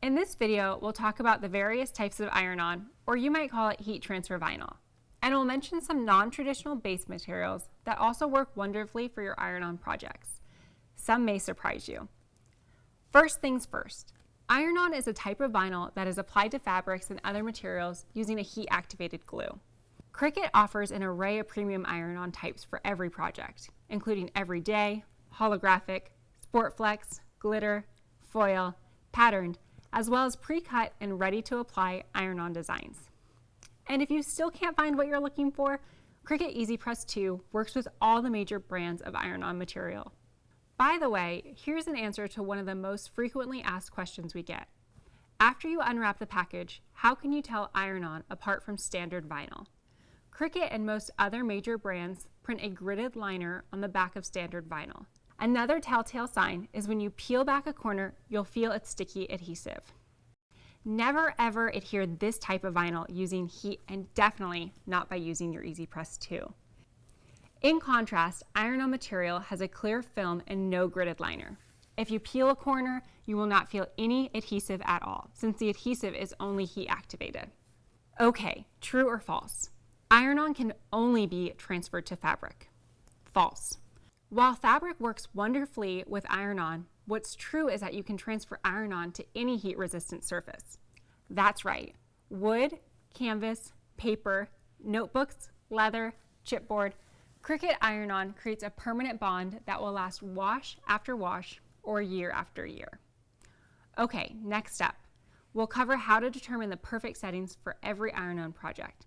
In this video, we'll talk about the various types of iron-on, or you might call it heat transfer vinyl. And we'll mention some non-traditional base materials that also work wonderfully for your iron-on projects. Some may surprise you. First things first, iron-on is a type of vinyl that is applied to fabrics and other materials using a heat-activated glue. Cricut offers an array of premium iron-on types for every project, including everyday, holographic, sportflex, glitter, foil, patterned, as well as pre-cut and ready-to-apply iron-on designs. And if you still can't find what you're looking for, Cricut EasyPress 2 works with all the major brands of iron-on material. By the way, here's an answer to one of the most frequently asked questions we get. After you unwrap the package, how can you tell iron-on apart from standard vinyl? Cricut and most other major brands print a gridded liner on the back of standard vinyl. Another telltale sign is when you peel back a corner, you'll feel its sticky adhesive. Never ever adhere this type of vinyl using heat, and definitely not by using your EasyPress 2. In contrast, iron-on material has a clear film and no gridded liner. If you peel a corner, you will not feel any adhesive at all, since the adhesive is only heat activated. Okay, true or false? Iron-on can only be transferred to fabric. False. While fabric works wonderfully with iron-on, what's true is that you can transfer iron-on to any heat-resistant surface. That's right. Wood, canvas, paper, notebooks, leather, chipboard. Cricut iron-on creates a permanent bond that will last wash after wash or year after year. Okay, next up. We'll cover how to determine the perfect settings for every iron-on project.